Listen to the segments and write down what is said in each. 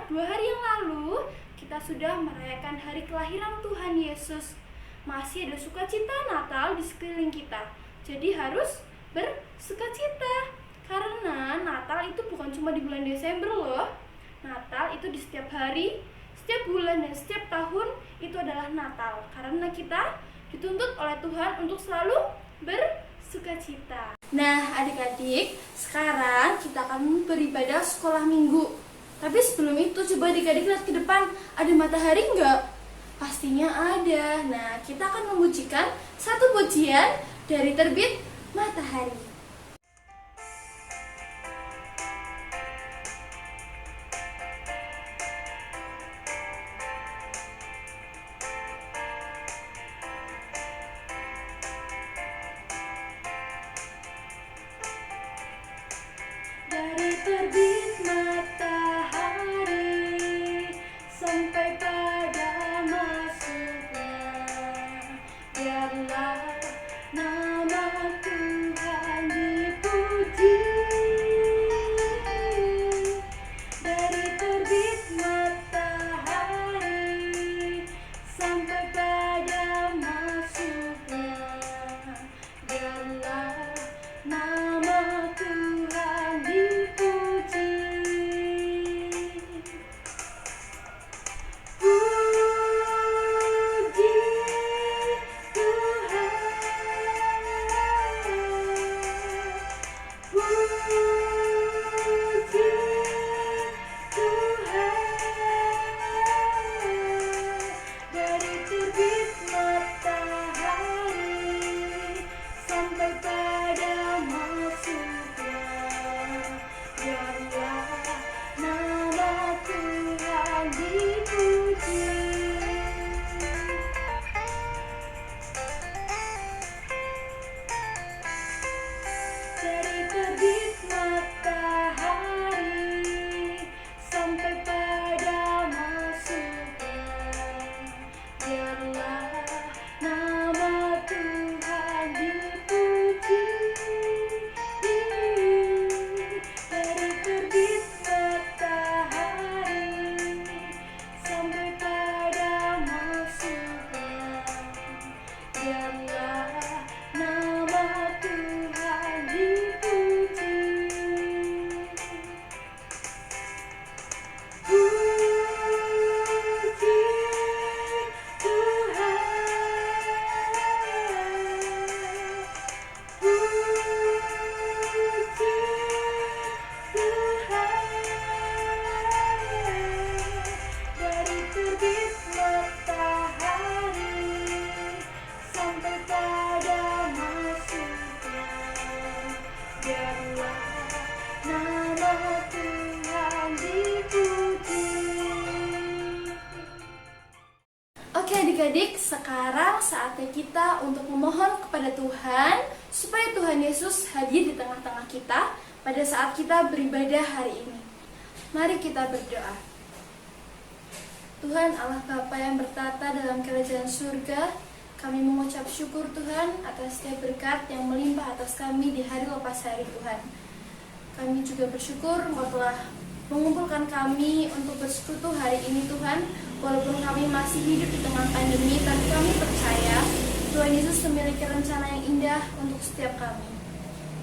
2 hari yang lalu kita sudah merayakan hari kelahiran Tuhan Yesus. Masih ada sukacita Natal di sekeliling kita. Jadi harus bersukacita. Karena Natal itu bukan cuma di bulan Desember loh. Natal itu di setiap hari, setiap bulan, dan setiap tahun itu adalah Natal. Karena kita dituntut oleh Tuhan untuk selalu bersukacita. Nah, adik-adik, sekarang kita akan beribadah sekolah minggu. Tapi sebelum itu, coba adik-adik lihat ke depan, ada matahari enggak? Pastinya ada. Nah, kita akan memujikan satu pujian dari terbit matahari. Dari terbit matahari sampai pada masuknya, biarlah nama Tuhan dipuji. Dari terbit matahari sampai pada masuknya, biarlah nama Tuhan dipuji. Puji Tuhan, puji Tuhan. Dari terbit matahari sampai pada masuknya, biarlah nama Tuhan dipuji. Dari terbit matahari sampai pada masuknya, biarlah nama Tuhan dipuji. Dari terbit matahari sampai pada masuknya, biarlah nama Tuhan dipuji. Puji Tuhan, puji Tuhan. Dari terbit matahari sampai pada masuknya, biarlah nama Tuhan dipuji. Oke adik-adik, sekarang saatnya kita untuk memohon kepada Tuhan supaya Tuhan Yesus hadir di tengah-tengah kita pada saat kita beribadah hari ini. Mari kita berdoa. Tuhan Allah Bapa yang bertata dalam kerajaan surga, kami mengucap syukur Tuhan atas setiap berkat yang melimpah atas kami di hari lepas hari Tuhan. Kami juga bersyukur Engkau telah mengumpulkan kami untuk bersekutu hari ini Tuhan. Walaupun kami masih hidup di tengah pandemi, tapi kami percaya Tuhan Yesus memiliki rencana yang indah untuk setiap kami.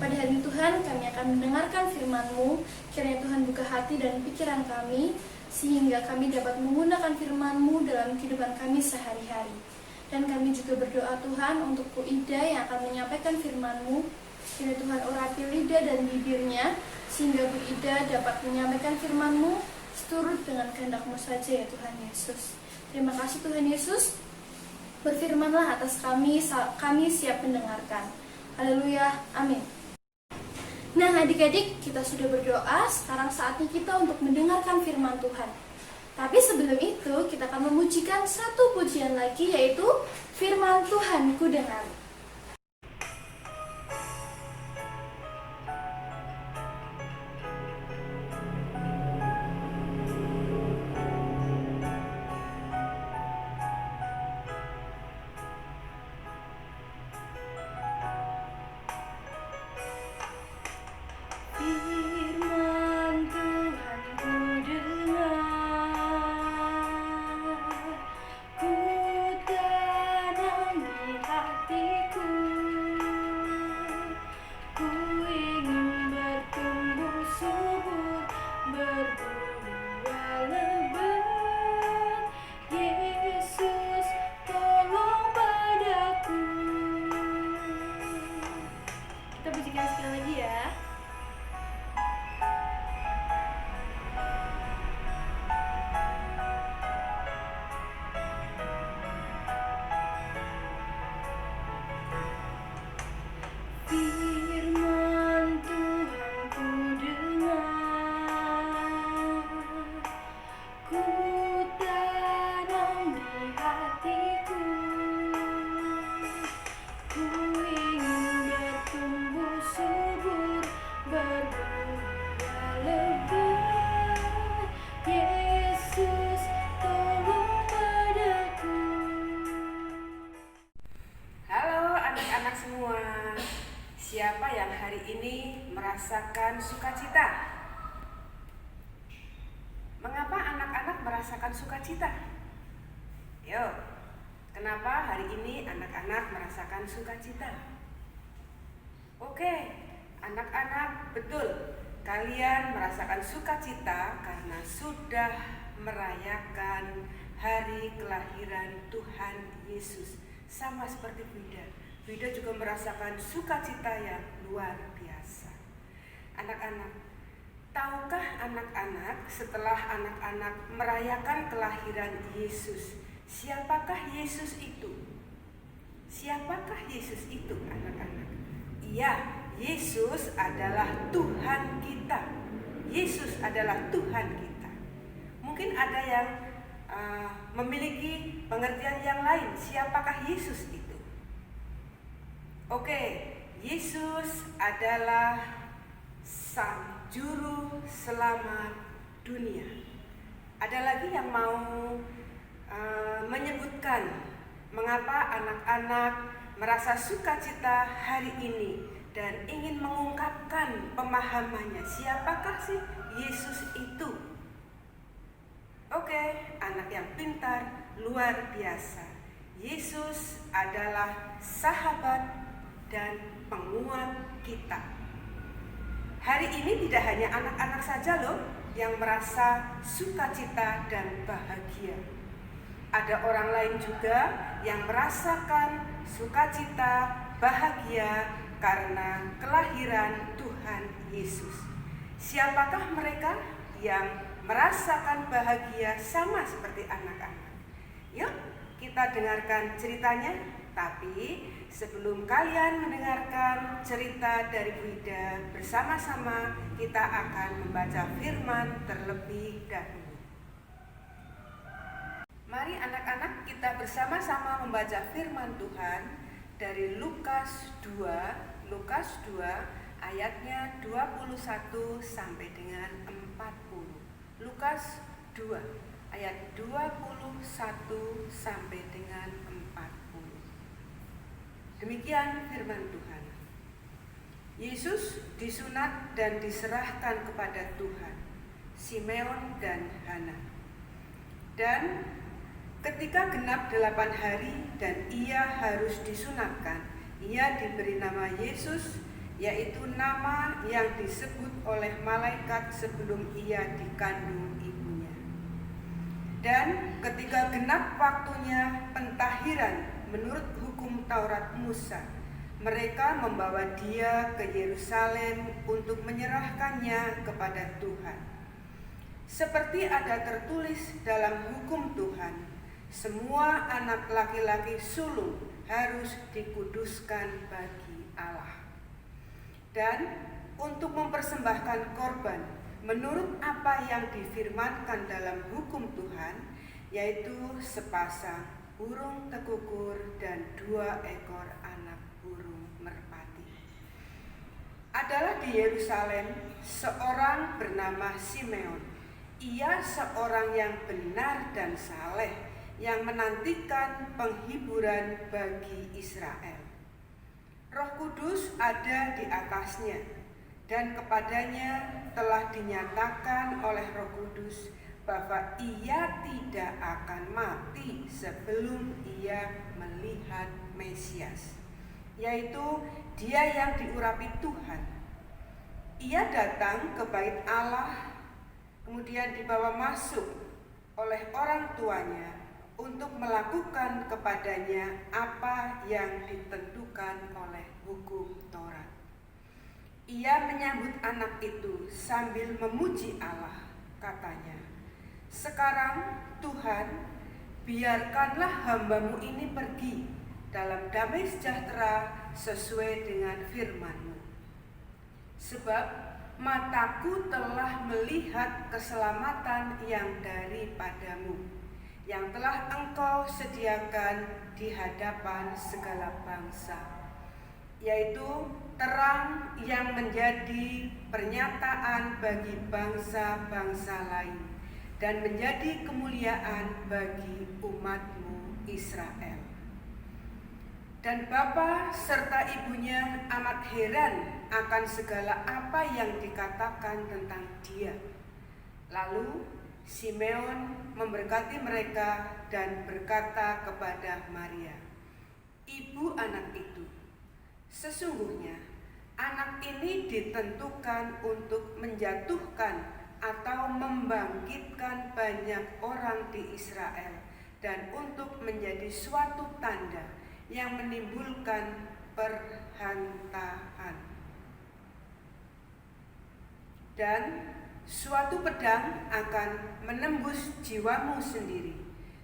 Pada hari ini Tuhan, kami akan mendengarkan firman-Mu. Kiranya Tuhan buka hati dan pikiran kami, sehingga kami dapat menggunakan firman-Mu dalam kehidupan kami sehari-hari. Dan kami juga berdoa Tuhan untuk Bu Ida yang akan menyampaikan firman-Mu. Kiranya Tuhan urapi lidah dan bibirnya, sehingga Bu Ida dapat menyampaikan firman-Mu seturut dengan kehendak-Mu saja ya Tuhan Yesus. Terima kasih Tuhan Yesus. Berfirmanlah atas kami siap mendengarkan. Haleluya, amin. Nah adik-adik, kita sudah berdoa, sekarang saatnya kita untuk mendengarkan firman Tuhan. Tapi sebelum itu, kita akan memujikan satu pujian lagi, yaitu firman Tuhan ku dengar. Firman Tuhan ku dengar. merasakan sukacita. Mengapa anak-anak merasakan sukacita? Yuk, kenapa hari ini anak-anak merasakan sukacita? Oke, anak-anak, betul. Kalian merasakan sukacita karena sudah merayakan hari kelahiran Tuhan Yesus. Sama seperti Bunda. Bunda juga merasakan sukacita yang luar biasa. Anak-anak, tahukah anak-anak setelah anak-anak merayakan kelahiran Yesus, siapakah Yesus itu? Siapakah Yesus itu, anak-anak? Iya, Yesus adalah Tuhan kita. Yesus adalah Tuhan kita. Mungkin ada yang memiliki pengertian yang lain. Siapakah Yesus itu? Oke, Yesus adalah Sang Juru Selamat dunia. Ada lagi yang mau menyebutkan mengapa anak-anak merasa sukacita hari ini dan ingin mengungkapkan pemahamannya. Siapakah sih Yesus itu? Oke, anak yang pintar, luar biasa. Yesus adalah sahabat dan penguat kita. Hari ini tidak hanya anak-anak saja loh yang merasa sukacita dan bahagia. Ada orang lain juga yang merasakan sukacita, bahagia karena kelahiran Tuhan Yesus. Siapakah mereka yang merasakan bahagia sama seperti anak-anak? Yuk, kita dengarkan ceritanya. Tapi sebelum kalian mendengarkan cerita dari Wida, bersama-sama kita akan membaca firman terlebih dahulu. Mari anak-anak, kita bersama-sama membaca firman Tuhan dari Lukas 2 ayatnya 21 sampai dengan 40. Lukas 2 ayat 21 sampai dengan 40. Demikian firman Tuhan. Yesus disunat dan diserahkan kepada Tuhan, Simeon dan Hana. Dan ketika genap 8 hari dan ia harus disunatkan, ia diberi nama Yesus, yaitu nama yang disebut oleh malaikat sebelum ia dikandung ibunya. Dan ketika genap waktunya pentahiran menurut hukum Taurat Musa, mereka membawa dia ke Yerusalem untuk menyerahkannya kepada Tuhan. Seperti ada tertulis dalam hukum Tuhan, semua anak laki-laki sulung harus dikuduskan bagi Allah. Dan untuk mempersembahkan korban menurut apa yang difirmankan dalam hukum Tuhan, yaitu sepasang burung tekukur dan 2 ekor anak burung merpati. Adalah di Yerusalem seorang bernama Simeon. Ia seorang yang benar dan saleh, yang menantikan penghiburan bagi Israel. Roh Kudus ada di atasnya, dan kepadanya telah dinyatakan oleh Roh Kudus bahwa ia tidak akan mati sebelum ia melihat Mesias, yaitu dia yang diurapi Tuhan. Ia datang ke bait Allah, kemudian dibawa masuk oleh orang tuanya untuk melakukan kepadanya apa yang ditentukan oleh hukum Taurat. Ia menyambut anak itu sambil memuji Allah, katanya, "Sekarang Tuhan, biarkanlah hamba-Mu ini pergi dalam damai sejahtera sesuai dengan firman-Mu. Sebab mataku telah melihat keselamatan yang daripada-Mu, yang telah Engkau sediakan di hadapan segala bangsa, yaitu terang yang menjadi pernyataan bagi bangsa-bangsa lain dan menjadi kemuliaan bagi umat-Mu Israel." Dan bapa serta ibunya amat heran akan segala apa yang dikatakan tentang dia. Lalu Simeon memberkati mereka dan berkata kepada Maria, ibu anak itu, sesungguhnya anak ini ditentukan untuk menjatuhkan atau membangkitkan banyak orang di Israel dan untuk menjadi suatu tanda yang menimbulkan perhantaan. Dan suatu pedang akan menembus jiwamu sendiri,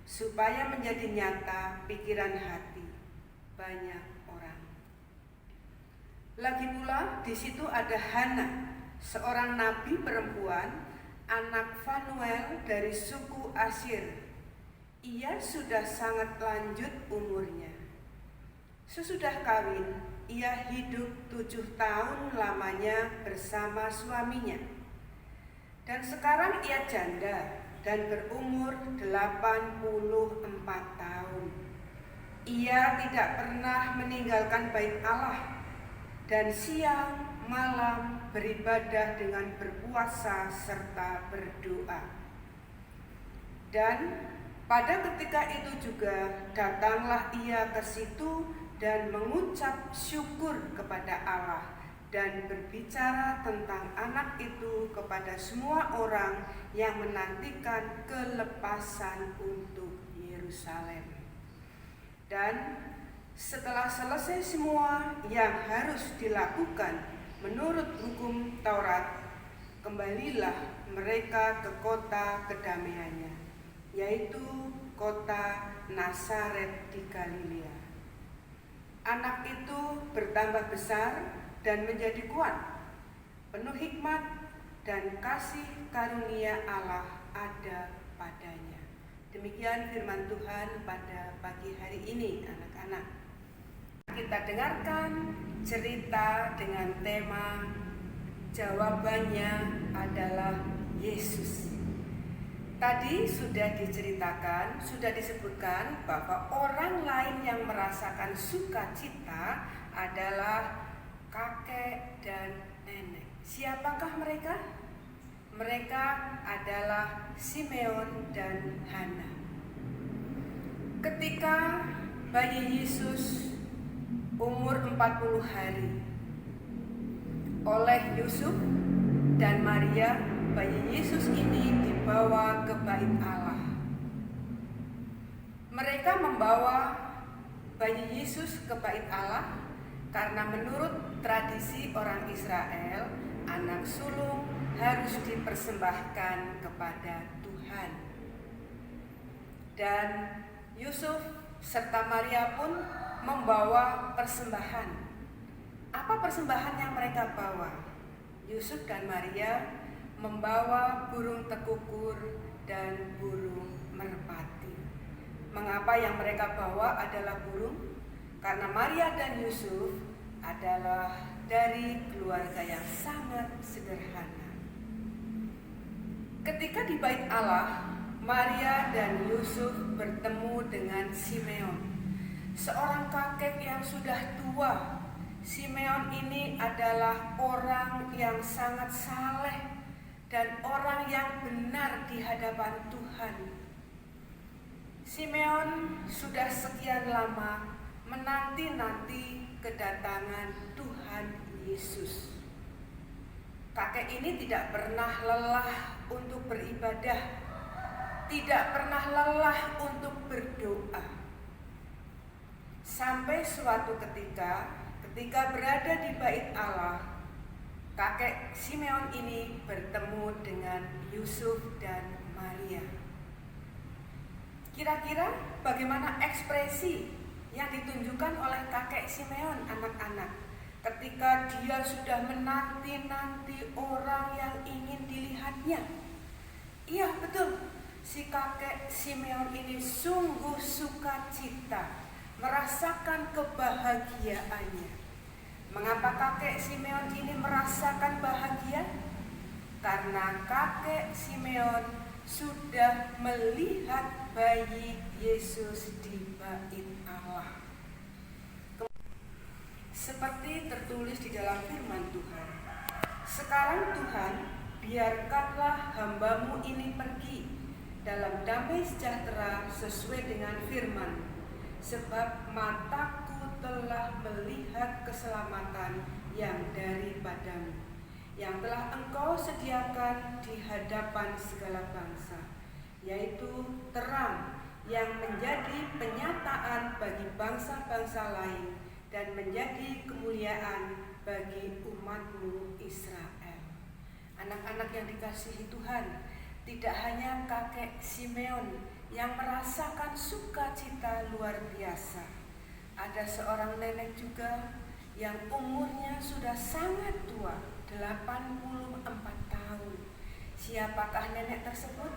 supaya menjadi nyata pikiran hati banyak orang. Lagi pula di situ ada Hana, seorang nabi perempuan, anak Fanuel dari suku Asyir. Ia sudah sangat lanjut umurnya. Sesudah kawin, ia hidup 7 tahun lamanya bersama suaminya. Dan sekarang ia janda dan berumur 84 tahun. Ia tidak pernah meninggalkan bait Allah dan siang malam beribadah dengan berpuasa serta berdoa. Dan pada ketika itu juga datanglah ia ke situ dan mengucap syukur kepada Allah dan berbicara tentang anak itu kepada semua orang yang menantikan kelepasan untuk Yerusalem. Dan setelah selesai semua yang harus dilakukan menurut hukum Taurat, kembalilah mereka ke kota kedamaiannya, yaitu kota Nazaret di Galilea. Anak itu bertambah besar dan menjadi kuat, penuh hikmat dan kasih karunia Allah ada padanya. Demikian firman Tuhan pada pagi hari ini, anak-anak. Kita dengarkan cerita dengan tema jawabannya adalah Yesus. Tadi sudah diceritakan, sudah disebutkan bahwa orang lain yang merasakan sukacita adalah kakek dan nenek. Siapakah mereka? Mereka adalah Simeon dan Hana. Ketika bayi Yesus umur 40 hari, oleh Yusuf dan Maria, bayi Yesus ini dibawa ke bait Allah. Mereka membawa bayi Yesus ke bait Allah karena menurut tradisi orang Israel, anak sulung harus dipersembahkan kepada Tuhan. Dan Yusuf serta Maria pun membawa persembahan. Apa persembahan yang mereka bawa? Yusuf dan Maria membawa burung tekukur dan burung merpati. Mengapa yang mereka bawa adalah burung? Karena Maria dan Yusuf adalah dari keluarga yang sangat sederhana. Ketika di bait Allah, Maria dan Yusuf bertemu dengan Simeon, seorang kakek yang sudah tua. Simeon ini adalah orang yang sangat saleh dan orang yang benar di hadapan Tuhan. Simeon sudah sekian lama menanti-nanti kedatangan Tuhan Yesus. Kakek ini tidak pernah lelah untuk beribadah, tidak pernah lelah untuk berdoa. Sampai suatu ketika berada di bait Allah, kakek Simeon ini bertemu dengan Yusuf dan Maria. Kira-kira bagaimana ekspresi yang ditunjukkan oleh kakek Simeon, anak-anak, ketika dia sudah menanti-nanti orang yang ingin dilihatnya? Iya, betul. Si kakek Simeon ini sungguh sukacita, merasakan kebahagiaannya. Mengapa kakek Simeon ini merasakan bahagia? Karena kakek Simeon sudah melihat bayi Yesus di bait Allah. seperti tertulis di dalam firman Tuhan. Sekarang Tuhan, biarkanlah hamba-Mu ini pergi dalam damai sejahtera sesuai dengan firman, sebab mataku telah melihat keselamatan yang daripadamu, yang telah Engkau sediakan di hadapan segala bangsa, yaitu terang yang menjadi penyataan bagi bangsa-bangsa lain dan menjadi kemuliaan bagi umat-Mu Israel. Anak-anak yang dikasihi Tuhan, tidak hanya kakek Simeon yang merasakan sukacita luar biasa. Ada seorang nenek juga yang umurnya sudah sangat tua, 84 tahun. Siapakah nenek tersebut?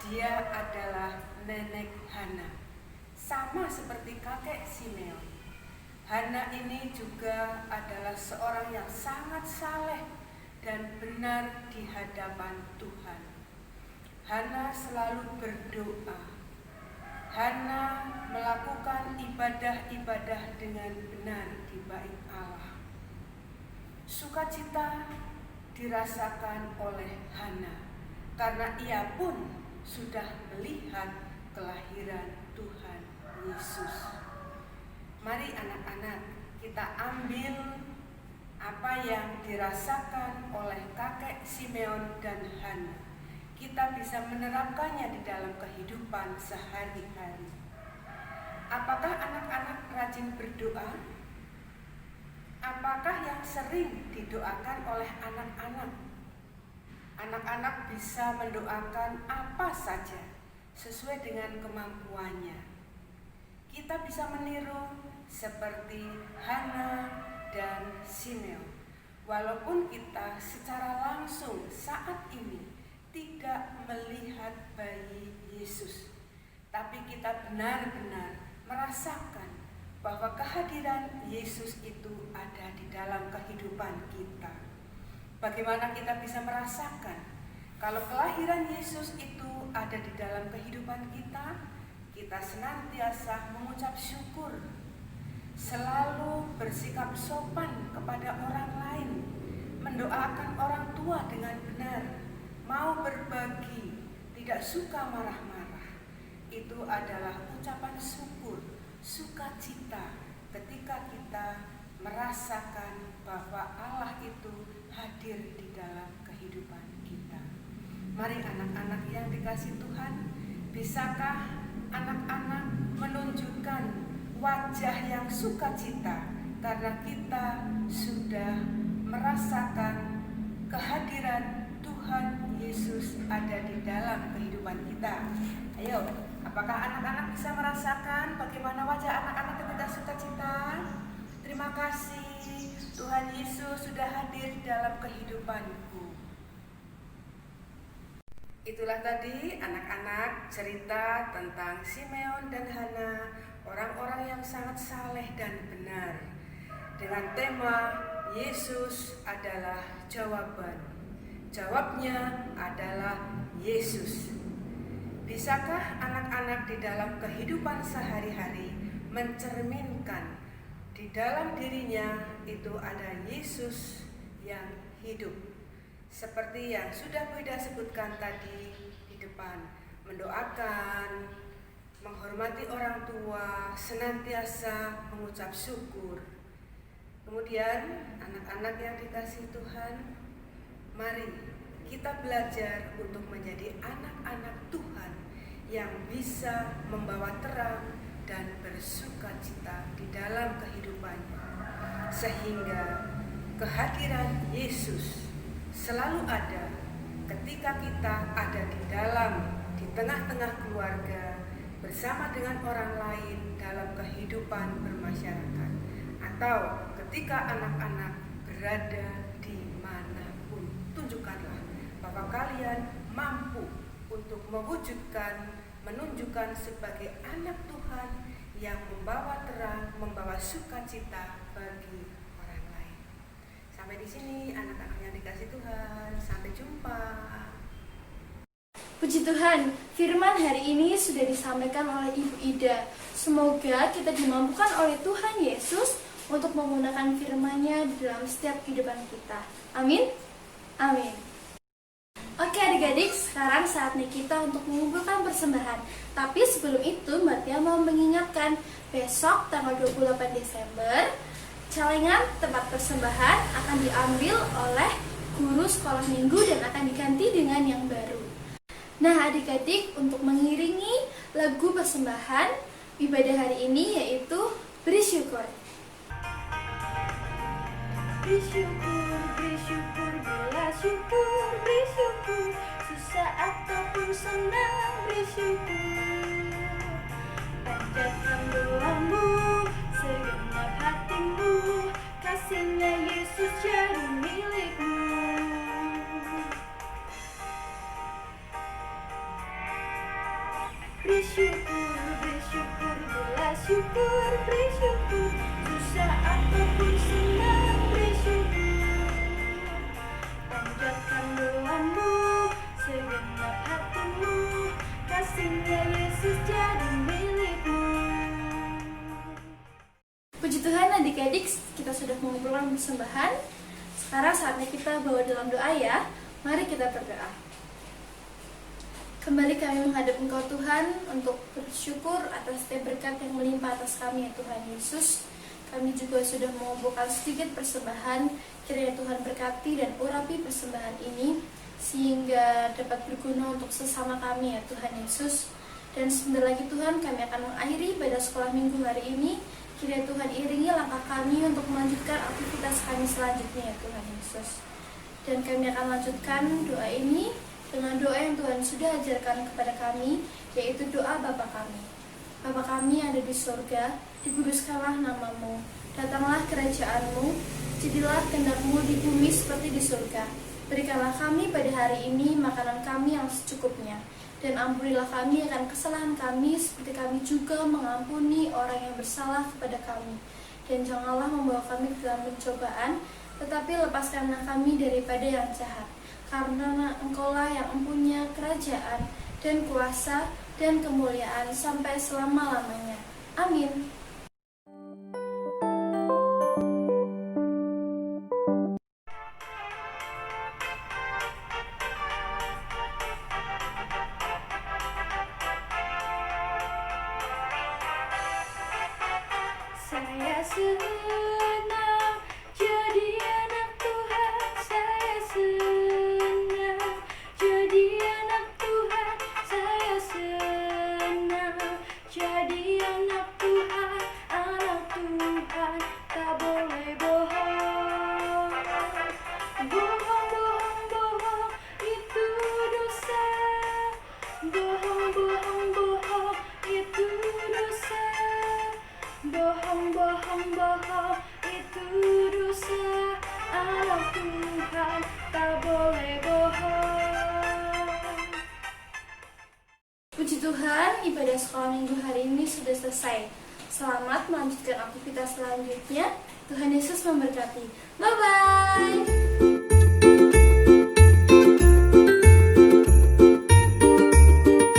Dia adalah Nenek Hana, sama seperti kakek Simeon. Hana ini juga adalah seorang yang sangat saleh dan benar di hadapan Tuhan. Hana selalu berdoa. Hana melakukan ibadah-ibadah dengan benar di bait Allah. Sukacita dirasakan oleh Hana karena ia pun sudah melihat kelahiran Tuhan Yesus. Mari anak-anak, kita ambil apa yang dirasakan oleh kakek Simeon dan Hana. Kita bisa menerapkannya di dalam kehidupan sehari-hari. Apakah anak-anak rajin berdoa? Apakah yang sering didoakan oleh anak-anak? Anak-anak bisa mendoakan apa saja sesuai dengan kemampuannya. Kita bisa meniru seperti Hana dan Simeon. Walaupun kita secara langsung saat ini tidak melihat bayi Yesus, tapi kita benar-benar merasakan bahwa kehadiran Yesus itu ada di dalam kehidupan kita. Bagaimana kita bisa merasakan kalau kelahiran Yesus itu ada di dalam kehidupan kita? Kita senantiasa mengucap syukur, selalu bersikap sopan kepada orang lain, mendoakan orang tua dengan benar, mau berbagi, tidak suka marah-marah. Itu adalah ucapan syukur, sukacita ketika kita merasakan bahwa Allah itu hadir di dalam kehidupan kita. Mari anak-anak yang dikasihi Tuhan, bisakah anak-anak menunjukkan wajah yang sukacita karena kita sudah merasakan kehadiran Tuhan Yesus ada di dalam kehidupan kita? Ayo, apakah anak-anak bisa merasakan bagaimana wajah anak-anak ketika sukacita? Terima kasih, Tuhan Yesus sudah hadir dalam kehidupanku. Itulah tadi anak-anak cerita tentang Simeon dan Hana, orang-orang yang sangat saleh dan benar. Dengan tema Yesus adalah jawaban. Jawabnya adalah Yesus. Bisakah anak-anak di dalam kehidupan sehari-hari mencerminkan di dalam dirinya itu ada Yesus yang hidup? Seperti yang sudah Bunda sebutkan tadi di depan, mendoakan, menghormati orang tua, senantiasa mengucap syukur. Kemudian anak-anak yang dikasihi Tuhan, mari kita belajar untuk menjadi anak-anak Tuhan yang bisa membawa terang dan bersukacita di dalam kehidupannya, sehingga kehadiran Yesus selalu ada ketika kita ada di tengah-tengah keluarga, bersama dengan orang lain dalam kehidupan bermasyarakat, atau ketika anak-anak berada dimanapun. Tunjukkanlah bahwa kalian mampu untuk menunjukkan sebagai anak Tuhan yang membawa terang, membawa sukacita bagi orang lain. Sampai di sini anak-anak yang dikasihi Tuhan. Sampai jumpa. Puji Tuhan, firman hari ini sudah disampaikan oleh Ibu Ida. Semoga kita dimampukan oleh Tuhan Yesus untuk menggunakan firman-Nya di dalam setiap kehidupan kita. Amin. Amin. Oke adik-adik, sekarang saatnya kita untuk mengumpulkan persembahan. Tapi sebelum itu, Mbak Tia mau mengingatkan, besok tanggal 28 Desember, celengan tempat persembahan akan diambil oleh guru sekolah minggu dan akan diganti dengan yang baru. Nah adik-adik, untuk mengiringi lagu persembahan ibadah hari ini yaitu Beri Syukur. Beri syukur, beri syukur, bila syukur, beri syukur, susah ataupun senang, beri syukur. Panjatkan doamu, segenap hatimu, kasihnya Yesus jadi milikmu. Beri syukur, bila syukur, beri syukur, susah ataupun senang, beri syukur. Panjatkan doamu, segenap hatimu, kasihnya Yesus jadi milikmu. Puji Tuhan adik-adik, kita sudah mengumpulkan persembahan. Sekarang saatnya kita bawa dalam doa ya. Mari kita berdoa. Kembali kami menghadap Engkau Tuhan untuk bersyukur atas setiap berkat yang melimpah atas kami ya Tuhan Yesus. Kami juga sudah mengumpulkan sedikit persembahan. Kiranya Tuhan berkati dan urapi persembahan ini sehingga dapat berguna untuk sesama kami ya Tuhan Yesus. Dan sebentar lagi Tuhan kami akan mengakhiri ibadah sekolah minggu hari ini. Kiranya Tuhan iringi langkah kami untuk melanjutkan aktivitas kami selanjutnya ya Tuhan Yesus. Dan kami akan lanjutkan doa ini dengan doa yang Tuhan sudah ajarkan kepada kami, yaitu doa Bapa kami. Bapa kami yang ada di surga, dikuduskanlah namamu, datanglah kerajaanmu, jadilah kehendak-Mu di bumi seperti di surga. Berikanlah kami pada hari ini makanan kami yang secukupnya, dan ampunilah kami akan kesalahan kami seperti kami juga mengampuni orang yang bersalah kepada kami. Dan janganlah membawa kami ke dalam pencobaan, tetapi lepaskanlah kami daripada yang jahat. Karena Engkaulah yang mempunyai kerajaan dan kuasa dan kemuliaan sampai selama-lamanya. Amin. Saya senang jadi anak Tuhan, saya senang jadi anak Tuhan, saya senang jadi anak Tuhan, tak boleh bohong. Bohong, itu dosa. Bohong, itu dosa. Bohong, itu dosa. Anak Tuhan tak boleh bohong. Puji Tuhan, ibadah sekolah minggu hari ini sudah selesai. Selamat melanjutkan aktivitas selanjutnya. Tuhan Yesus memberkati. Bye-bye.